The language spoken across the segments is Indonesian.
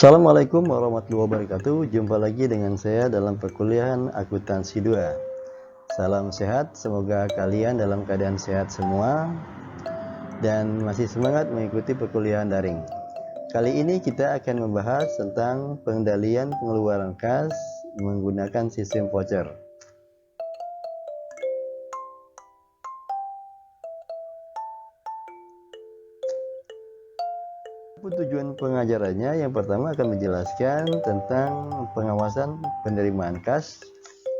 Assalamualaikum warahmatullahi wabarakatuh. Jumpa lagi dengan saya dalam perkuliahan akuntansi 2. Salam sehat, semoga kalian dalam keadaan sehat semua dan masih semangat mengikuti perkuliahan daring. Kali ini kita akan membahas tentang pengendalian pengeluaran kas menggunakan sistem voucher. Tujuan pengajarannya yang pertama akan menjelaskan tentang pengawasan penerimaan kas.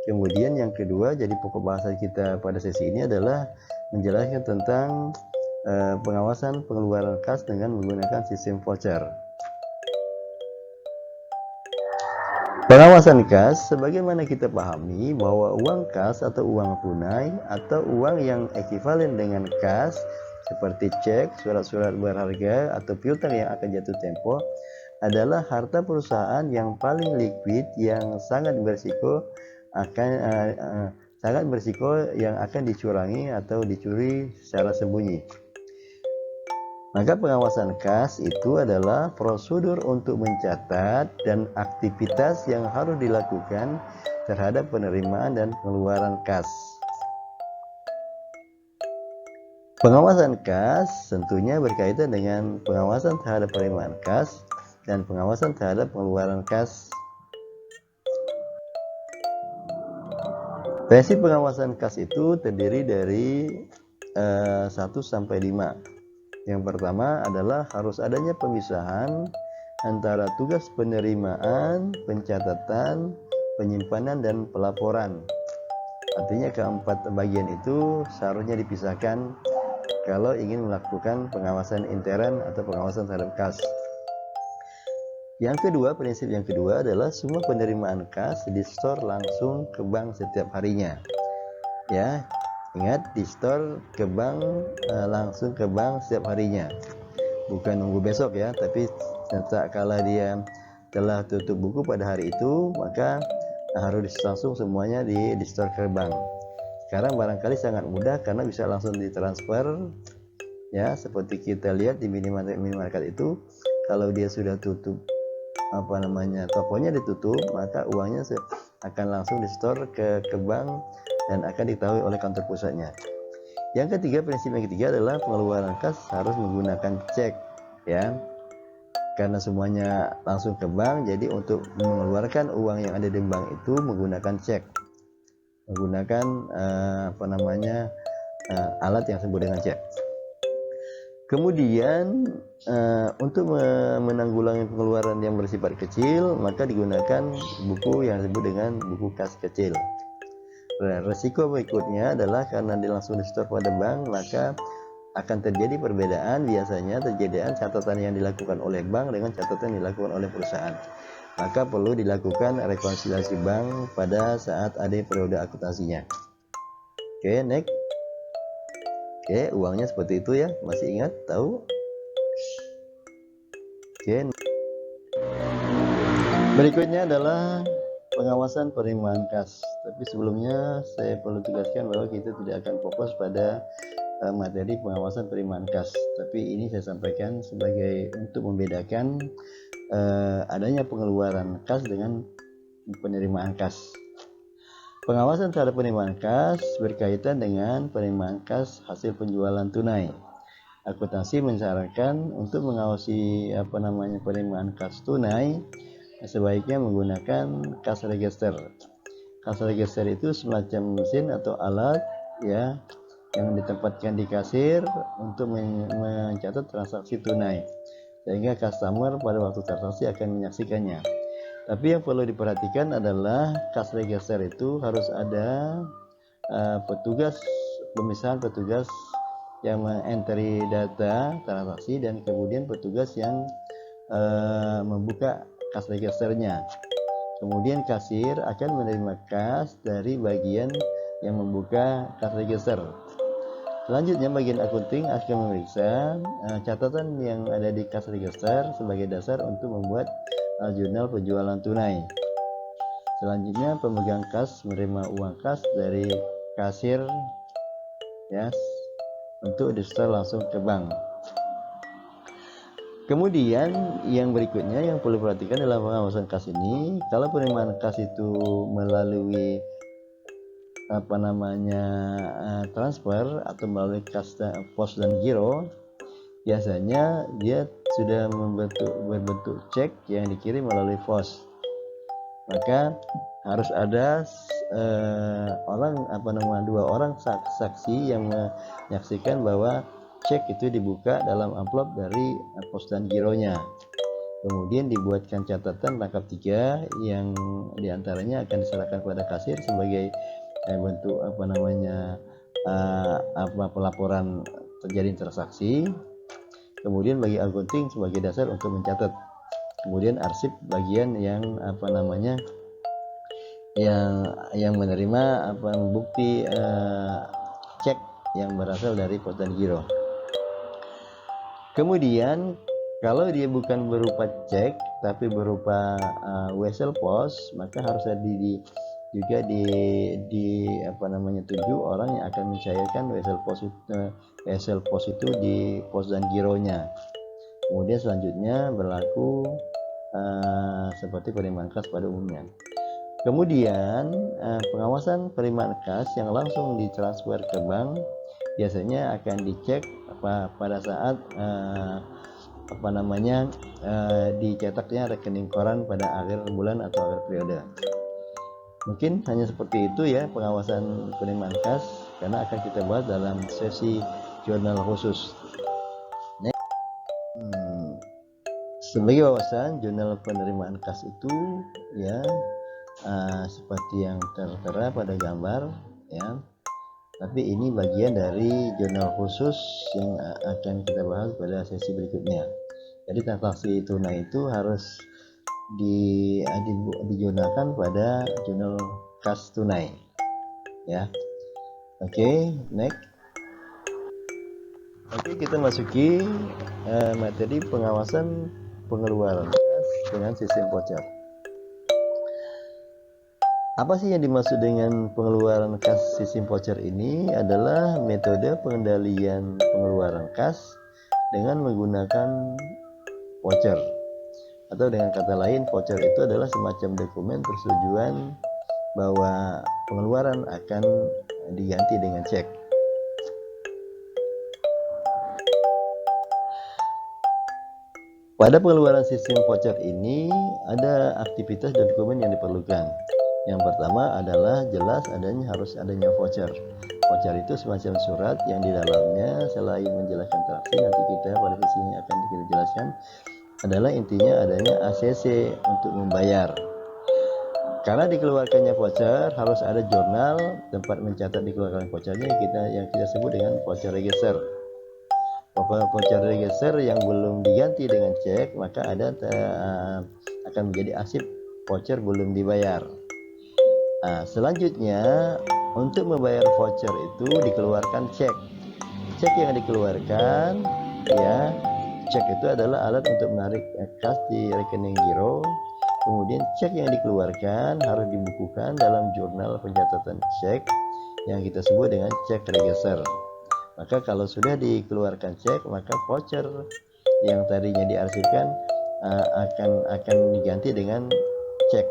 Kemudian yang kedua, jadi pokok bahasan kita pada sesi ini adalah menjelaskan tentang pengawasan pengeluaran kas dengan menggunakan sistem voucher. Pengawasan kas, sebagaimana kita pahami bahwa uang kas atau uang tunai atau uang yang ekivalen dengan kas seperti cek, surat-surat berharga atau piutang yang akan jatuh tempo adalah harta perusahaan yang paling liquid yang sangat berisiko yang akan dicurangi atau dicuri secara sembunyi. Maka pengawasan kas itu adalah prosedur untuk mencatat dan aktivitas yang harus dilakukan terhadap penerimaan dan pengeluaran kas. Pengawasan kas tentunya berkaitan dengan pengawasan terhadap penerimaan kas dan pengawasan terhadap pengeluaran kas. Prinsip pengawasan kas itu terdiri dari 1 sampai 5. Yang pertama adalah harus adanya pemisahan antara tugas penerimaan, pencatatan, penyimpanan, dan pelaporan. Artinya keempat bagian itu seharusnya dipisahkan kalau ingin melakukan pengawasan intern atau pengawasan terhadap kas. Yang kedua, prinsip yang kedua adalah semua penerimaan kas di-store langsung ke bank setiap harinya. Ya, ingat, di-store ke bank langsung ke bank setiap harinya. Bukan nunggu besok ya, tapi tak kala dia telah tutup buku pada hari itu, maka harus langsung semuanya di-store ke bank. Sekarang barangkali sangat mudah karena bisa langsung ditransfer ya, seperti kita lihat di minimarket itu, kalau dia sudah tutup tokonya ditutup, maka uangnya akan langsung di-store ke bank dan akan diketahui oleh kantor pusatnya. Yang ketiga, prinsip yang ketiga adalah pengeluaran kas harus menggunakan cek ya. Karena semuanya langsung ke bank, jadi untuk mengeluarkan uang yang ada di bank itu menggunakan cek. Menggunakan alat yang disebut dengan cek. Kemudian untuk menanggulangi pengeluaran yang bersifat kecil, maka digunakan buku yang disebut dengan buku kas kecil. Resiko berikutnya adalah karena langsung di-store pada bank, maka akan terjadi perbedaan, biasanya terjadi catatan yang dilakukan oleh bank dengan catatan yang dilakukan oleh perusahaan. Maka perlu dilakukan rekonsiliasi bank pada saat ada periode akuntansinya. Oke, next. Oke, uangnya seperti itu ya, masih ingat, tahu? Oke. Berikutnya adalah pengawasan penerimaan kas. Tapi sebelumnya saya perlu tegaskan bahwa kita tidak akan fokus pada materi pengawasan penerimaan kas. Tapi ini saya sampaikan sebagai untuk membedakan adanya pengeluaran kas dengan penerimaan kas. Pengawasan terhadap penerimaan kas berkaitan dengan penerimaan kas hasil penjualan tunai. Akuntansi menyarankan untuk mengawasi penerimaan kas tunai sebaiknya menggunakan kas register. Kas register itu semacam mesin atau alat ya yang ditempatkan di kasir untuk mencatat transaksi tunai, sehingga customer pada waktu transaksi akan menyaksikannya. Tapi yang perlu diperhatikan adalah kas register itu harus ada pemisahan petugas yang mengentry data transaksi dan kemudian petugas yang membuka kas registernya. Kemudian kasir akan menerima kas dari bagian yang membuka kas register. Selanjutnya bagian akunting akan memeriksa catatan yang ada di kas register sebagai dasar untuk membuat jurnal penjualan tunai. Selanjutnya pemegang kas menerima uang kas dari kasir ya untuk di-store langsung ke bank. Kemudian yang berikutnya yang perlu diperhatikan dalam pengawasan kas ini, kalau penerimaan kas itu melalui transfer atau melalui kas pos dan giro, biasanya dia sudah berbentuk cek yang dikirim melalui pos. Maka harus ada dua orang saksi yang menyaksikan bahwa cek itu dibuka dalam amplop dari pos dan gironya. Kemudian dibuatkan catatan rangkap 3 yang diantaranya akan diserahkan kepada kasir sebagai bentuk pelaporan terjadi transaksi. Kemudian bagi akunting sebagai dasar untuk mencatat. Kemudian arsip bagian yang yang menerima bukti cek yang berasal dari pos dan giro. Kemudian kalau dia bukan berupa cek tapi berupa wesel pos, maka harus ada juga tujuh orang yang akan mencairkan wesel pos itu di pos dan gironya. Kemudian selanjutnya berlaku seperti penerimaan kas pada umumnya. Kemudian pengawasan penerimaan kas yang langsung ditransfer ke bank biasanya akan dicek pada saat dicetaknya rekening koran pada akhir bulan atau akhir periode. Mungkin hanya seperti itu ya pengawasan penerimaan kas, karena akan kita bahas dalam sesi jurnal khusus. Sebagai wawasan, jurnal penerimaan kas itu ya seperti yang tertera pada gambar ya. Tapi ini bagian dari jurnal khusus yang akan kita bahas pada sesi berikutnya. Jadi transaksi tunai itu harus dijurnalkan pada jurnal kas tunai ya. Oke, next. Oke, kita masuki materi pengawasan pengeluaran kas dengan sistem voucher. Apa sih yang dimaksud dengan pengeluaran kas sistem voucher ini? Adalah metode pengendalian pengeluaran kas dengan menggunakan voucher. Atau dengan kata lain, voucher itu adalah semacam dokumen persetujuan bahwa pengeluaran akan diganti dengan cek. Pada pengeluaran sistem voucher ini ada aktivitas dan dokumen yang diperlukan. Yang pertama adalah harus adanya voucher. Voucher itu semacam surat yang di dalamnya selain menjelaskan transaksi, nanti kita pada sesi ini akan kita jelaskan, adalah intinya adanya ACC untuk membayar. Karena dikeluarkannya voucher harus ada jurnal tempat mencatat dikeluarkan vouchernya yang kita sebut dengan voucher register. Voucher register yang belum diganti dengan cek maka akan menjadi arsip voucher belum dibayar. Selanjutnya untuk membayar voucher itu dikeluarkan cek. Cek yang dikeluarkan ya, cek itu adalah alat untuk menarik kas di rekening giro. Kemudian cek yang dikeluarkan harus dibukukan dalam jurnal pencatatan cek yang kita sebut dengan cek register. Maka kalau sudah dikeluarkan cek, maka voucher yang tadinya diarsipkan akan diganti dengan cek.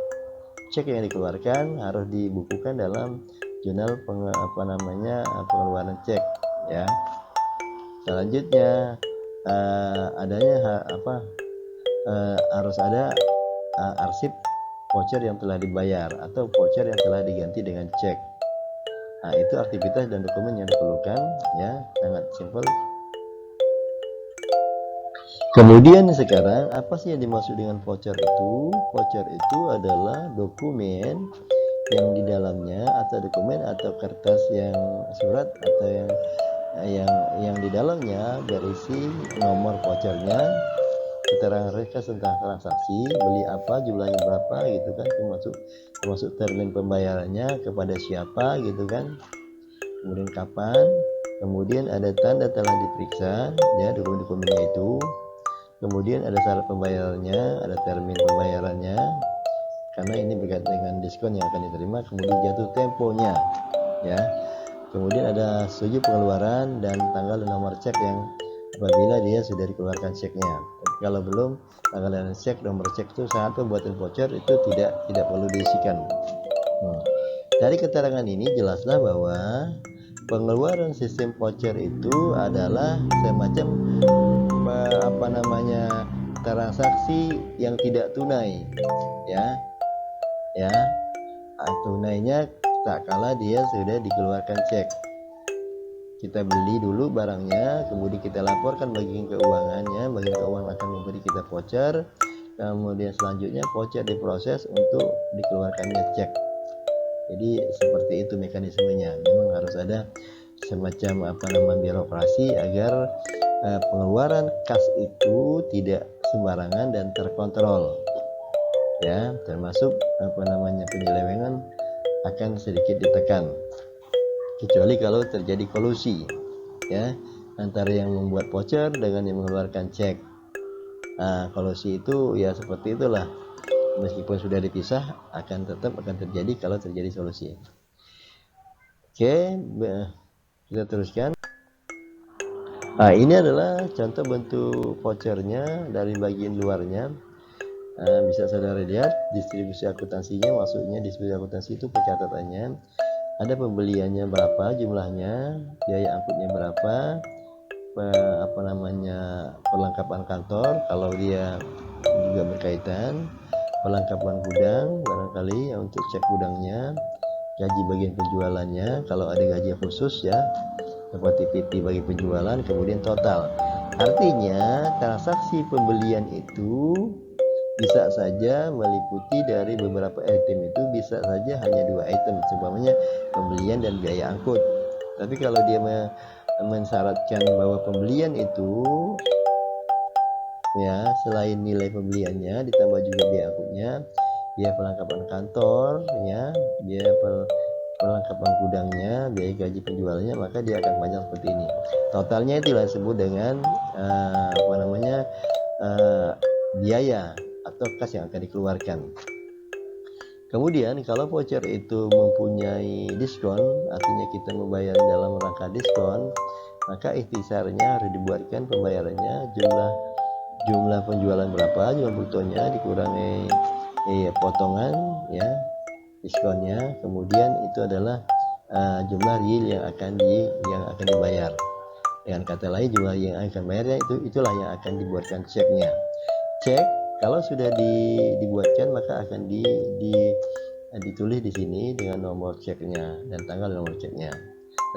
Cek yang dikeluarkan harus dibukukan dalam jurnal pengeluaran cek ya. Selanjutnya harus ada arsip voucher yang telah dibayar atau voucher yang telah diganti dengan cek. Itu aktivitas dan dokumen yang diperlukan ya, sangat simpel. Kemudian sekarang apa sih yang dimaksud dengan voucher itu? Voucher itu adalah dokumen yang di dalamnya atau dokumen atau kertas yang surat atau yang di dalamnya berisi nomor vouchernya, keterangan ringkas tentang transaksi, beli apa, jumlahnya berapa gitu kan, termasuk termin pembayarannya kepada siapa gitu kan, kemudian kapan, kemudian ada tanda telah diperiksa ya dokumen-dokumennya itu. Kemudian ada syarat pembayarannya, ada termin pembayarannya, karena ini berkaitan dengan diskon yang akan diterima. Kemudian jatuh temponya, ya. Kemudian ada setuju pengeluaran dan tanggal dan nomor cek yang apabila dia sudah dikeluarkan ceknya. Kalau belum kalian cek nomor cek itu saat pembuatan voucher itu tidak perlu diisikan. Dari keterangan ini jelaslah bahwa pengeluaran sistem voucher itu adalah semacam transaksi yang tidak tunai, ya. Tunainya tak kala dia sudah dikeluarkan cek. Kita beli dulu barangnya, kemudian kita laporkan bagian keuangannya, bagian keuangan akan memberi kita voucher, kemudian selanjutnya voucher diproses untuk dikeluarkannya cek. Jadi seperti itu mekanismenya. Memang harus ada semacam birokrasi agar pengeluaran kas itu tidak sembarangan dan terkontrol, ya, termasuk penyelewengan akan sedikit ditekan, kecuali kalau terjadi kolusi, ya, antara yang membuat voucher dengan yang mengeluarkan cek. Kolusi itu ya seperti itulah, meskipun sudah dipisah tetap akan terjadi kalau terjadi solusi. Oke, kita teruskan. Ini adalah contoh bentuk vouchernya dari bagian luarnya. Bisa saudara lihat distribusi akuntansinya, maksudnya distribusi akuntansi itu pencatatannya, ada pembeliannya berapa jumlahnya, biaya angkutnya berapa, perlengkapan kantor kalau dia juga berkaitan, perlengkapan gudang barangkali untuk cek gudangnya, gaji bagian penjualannya kalau ada gaji khusus, ya, seperti PT bagi penjualan, kemudian total. Artinya transaksi pembelian itu bisa saja meliputi dari beberapa item, itu bisa saja hanya 2 item, umpamanya pembelian dan biaya angkut. Tapi kalau dia mensyaratkan bahwa pembelian itu, ya, selain nilai pembeliannya ditambah juga biaya angkutnya, biaya perlengkapan kantor, ya, biaya perlengkapan gudangnya, biaya gaji penjualnya, maka dia akan panjang seperti ini. Totalnya itulah disebut dengan biaya atau kas yang akan dikeluarkan. Kemudian kalau voucher itu mempunyai diskon, artinya kita membayar dalam rangka diskon, maka ikhtisarnya harus dibuatkan pembayarannya jumlah penjualan berapa, jumlah brutonya dikurangi potongan, ya, diskonnya, kemudian itu adalah jumlah real yang akan dibayar. Dengan kata lain, jumlah yang akan bayarnya itulah yang akan dibuatkan ceknya. Cek kalau sudah dibuatkan maka akan ditulis di sini dengan nomor ceknya dan tanggal nomor ceknya.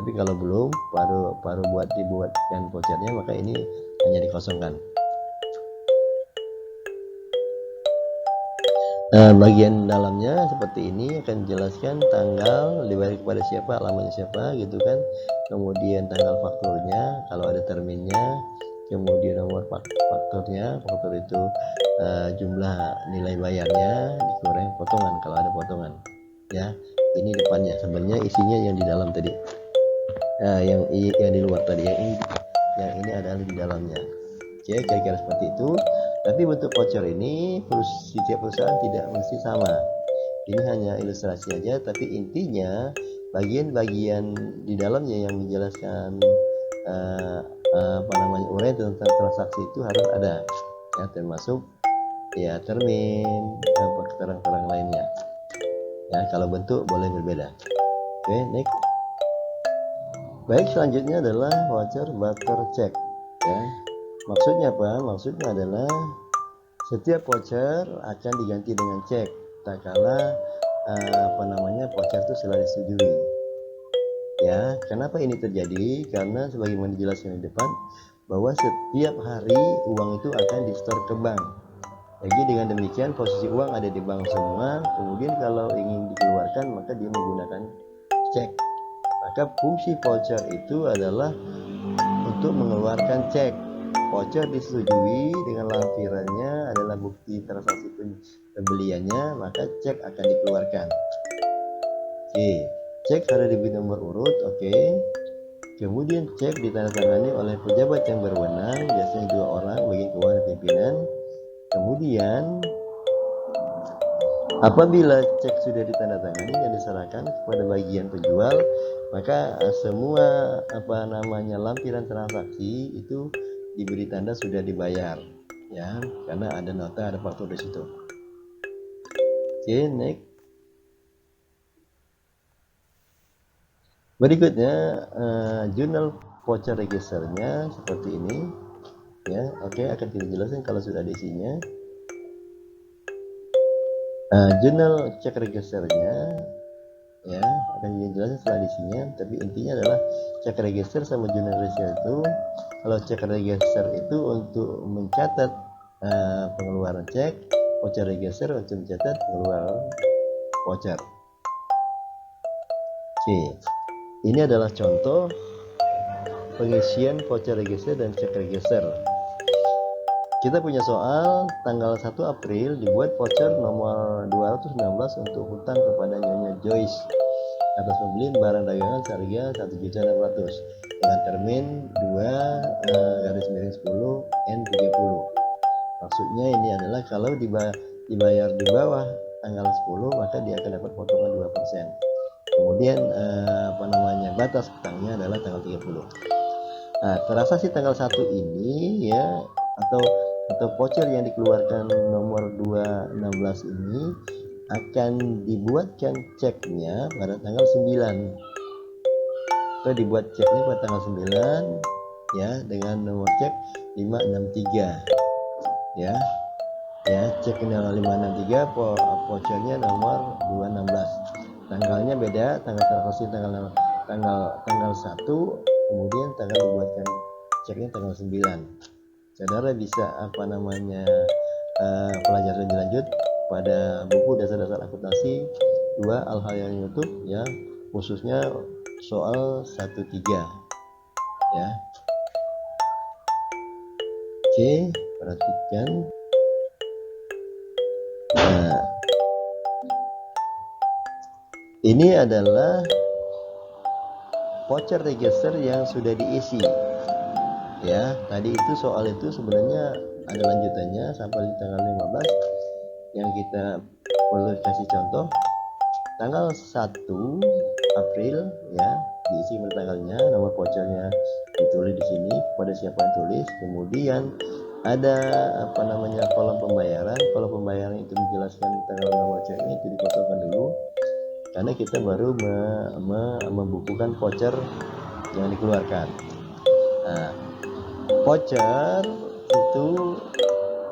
Tapi kalau belum, baru dibuatkan vouchernya, maka ini hanya dikosongkan. Bagian dalamnya seperti ini akan dijelaskan tanggal dibayar kepada siapa, alamatnya siapa, gitu kan. Kemudian tanggal fakturnya kalau ada terminnya, kemudian nomor faktur itu jumlah nilai bayarnya dikurangi potongan kalau ada potongan, ya. Ini depannya, sebenarnya isinya yang di dalam tadi, yang di luar tadi, yang ini adalah di dalamnya. Oke, kira-kira seperti itu. Tapi bentuk voucher ini setiap perusahaan tidak mesti sama. Ini hanya ilustrasi aja, tapi intinya bagian-bagian di dalamnya yang menjelaskan uraian tentang transaksi itu harus ada, ya, termasuk ya termin, keterangan lainnya. Ya, kalau bentuk boleh berbeda. Oke, next. Baik, selanjutnya adalah voucher barter check, ya. Maksudnya apa? Maksudnya adalah setiap voucher akan diganti dengan cek tak kala voucher itu setelah disetujui. Ya, kenapa ini terjadi? Karena sebagaimana dijelaskan di depan, bahwa setiap hari uang itu akan di-store ke bank. Jadi dengan demikian posisi uang ada di bank semua. Kemudian kalau ingin dikeluarkan maka dia menggunakan cek. Maka fungsi voucher itu adalah untuk mengeluarkan cek. Voucher disetujui dengan lampirannya adalah bukti transaksi pembeliannya, maka cek akan dikeluarkan. Oke, cek harus diberi nomor urut, oke. Kemudian cek ditandatangani oleh pejabat yang berwenang, biasanya 2 orang, bagian keuangan dan pimpinan. Kemudian apabila cek sudah ditandatangani dan diserahkan kepada bagian penjual, maka semua lampiran transaksi itu diberi tanda sudah dibayar, ya, karena ada nota, ada faktur di situ. Oke, next. Berikutnya jurnal voucher registernya seperti ini, ya. Oke, akan kita jelaskan kalau sudah ada isinya. Jurnal cek registernya, ya, akan dijelaskan setelah isinya. Tapi intinya adalah cek register sama jurnal register itu, kalau cek register itu untuk mencatat pengeluaran cek, voucher register untuk mencatat pengeluaran voucher. Oke, ini adalah contoh pengisian voucher register dan cek register. Kita punya soal tanggal 1 April dibuat voucher nomor 216 untuk hutang kepada Nyonya Joyce atas pembelian barang dagangan seharga 1.600.000 dengan termin 2 N30. Maksudnya ini adalah kalau dibayar di bawah tanggal 10 maka dia akan dapat potongan 2%. Kemudian batas hutangnya adalah tanggal 30. Nah, transaksi tanggal 1 ini, ya, atau voucher yang dikeluarkan nomor 216 ini akan dibuatkan ceknya pada tanggal 9. Atau dibuat ceknya pada tanggal 9, ya, dengan nomor cek 563. Ya, cek nomor 563, vouchernya nomor 216. Tanggalnya beda, tanggal transaksi tanggal 1, kemudian tanggal dibuatkan ceknya tanggal 9. Saudara bisa pelajaran lebih lanjut pada buku dasar-dasar akuntansi 2 Al-Hayal YouTube, ya, khususnya soal 1-3, ya. Oke, perhatikan. Nah, ini adalah voucher register yang sudah diisi, ya. Tadi itu soal itu sebenarnya ada lanjutannya sampai di tanggal 15 yang kita perlu kasih contoh. Tanggal 1 April, ya, diisi tanggalnya, nomor vouchernya ditulis di sini pada siapa yang tulis. Kemudian ada kolom pembayaran. Kolom pembayaran itu menjelaskan tanggal nomor ceknya, itu dikosongkan dulu karena kita baru membukukan voucher yang dikeluarkan. Nah, voucher itu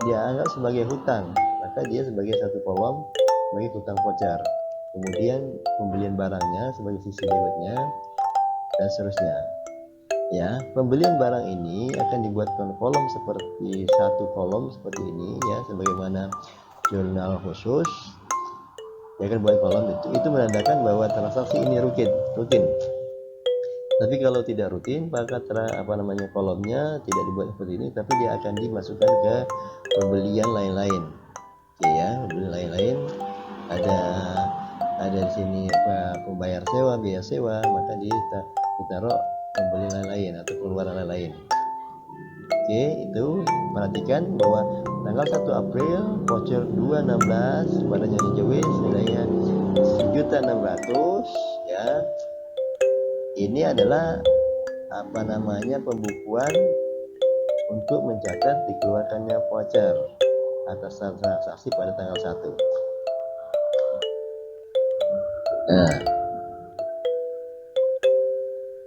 dianggap sebagai hutang, maka dia sebagai satu kolom sebagai hutang voucher. Kemudian pembelian barangnya sebagai sisi debitnya dan seterusnya. Ya, pembelian barang ini akan dibuatkan kolom seperti satu kolom seperti ini, ya, sebagaimana jurnal khusus. Ya, akan buat kolom itu menandakan bahwa transaksi ini rutin. Tapi kalau tidak rutin, maka kolomnya tidak dibuat seperti ini, tapi dia akan dimasukkan ke pembelian lain-lain. Oke, ya, pembelian lain-lain ada di sini pembayar sewa, biaya sewa, maka ditaruh pembelian lain-lain atau pengeluaran lain-lain. Oke, itu perhatikan bahwa tanggal 1 April voucher 216 pada Nyonya Joyce nilainya 1.600.000, ya. Ini adalah pembukuan untuk mencatat dikeluarkannya voucher atas transaksi pada tanggal 1. Nah,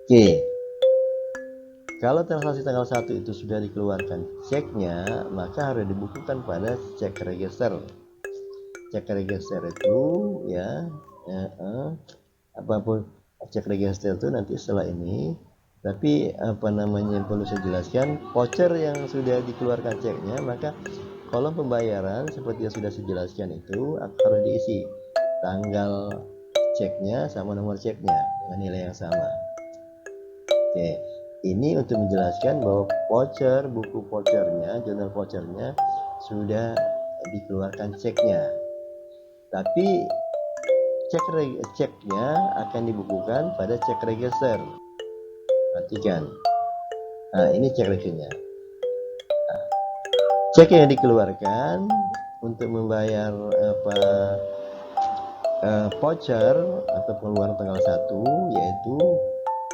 oke. Kalau transaksi tanggal 1 itu sudah dikeluarkan ceknya, maka harus dibukukan pada cek register. Cek register itu, ya, apapun cek register itu nanti setelah ini. Tapi perlu saya jelaskan, voucher yang sudah dikeluarkan ceknya, maka kolom pembayaran seperti yang sudah saya jelaskan itu harus diisi tanggal ceknya sama nomor ceknya dengan nilai yang sama. Oke, ini untuk menjelaskan bahwa buku vouchernya, jurnal vouchernya sudah dikeluarkan ceknya. Tapi ceknya akan dibukukan pada cek register. Perhatikan. Nah, ini cek registernya. Nah, cek yang dikeluarkan untuk membayar voucher atau pengeluaran tanggal 1, yaitu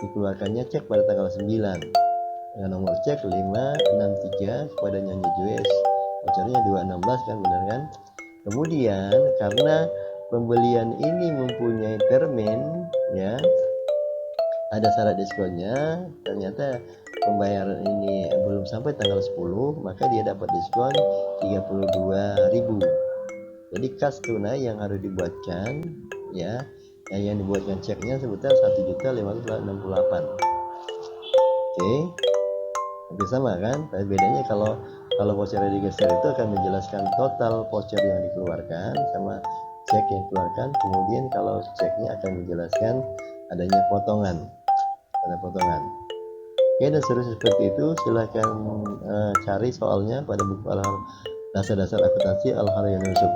dikeluarkannya cek pada tanggal 9 dengan nomor cek 563 kepada Nyonya Joyce vouchernya 216 kan, benar kan? Kemudian karena pembelian ini mempunyai termin, ya, ada syarat diskonnya, ternyata pembayaran ini belum sampai tanggal 10, maka dia dapat diskon 32.000. Jadi kas tunai yang harus dibuatkan, ya, yang dibuatkan ceknya sebesar 1.568. Oke, hampir sama kan? Tapi bedanya kalau voucher digeser itu akan menjelaskan total voucher yang dikeluarkan sama cek yang dikeluarkan. Kemudian kalau ceknya akan menjelaskan adanya potongan, ada potongan. Oke, dan seterusnya seperti itu. Silahkan cari soalnya pada buku dasar-dasar akuntansi Al-Haryan Yusuf,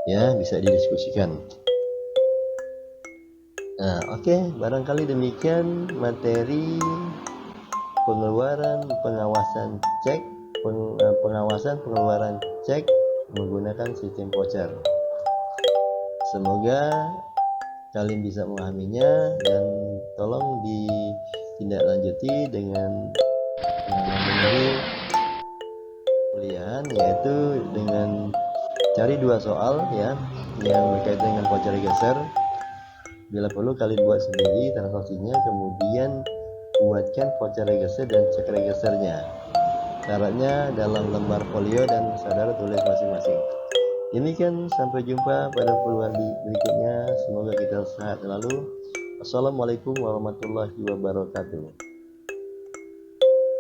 ya, bisa didiskusikan. Nah, oke, barangkali demikian materi pengeluaran pengawasan cek, pengawasan pengeluaran cek menggunakan sistem voucher. Semoga kalian bisa memahaminya dan tolong ditindaklanjuti dengan memenuhi kuliah, yaitu dengan cari 2 soal, ya, yang berkaitan dengan voucher geser. Bila perlu kalian buat sendiri transaksinya, kemudian buatkan voucher register dan cek registernya. Syaratnya dalam lembar folio dan saudara tulis masing-masing. Demikian, sampai jumpa pada peluang berikutnya. Semoga kita sehat selalu. Assalamualaikum warahmatullahi wabarakatuh.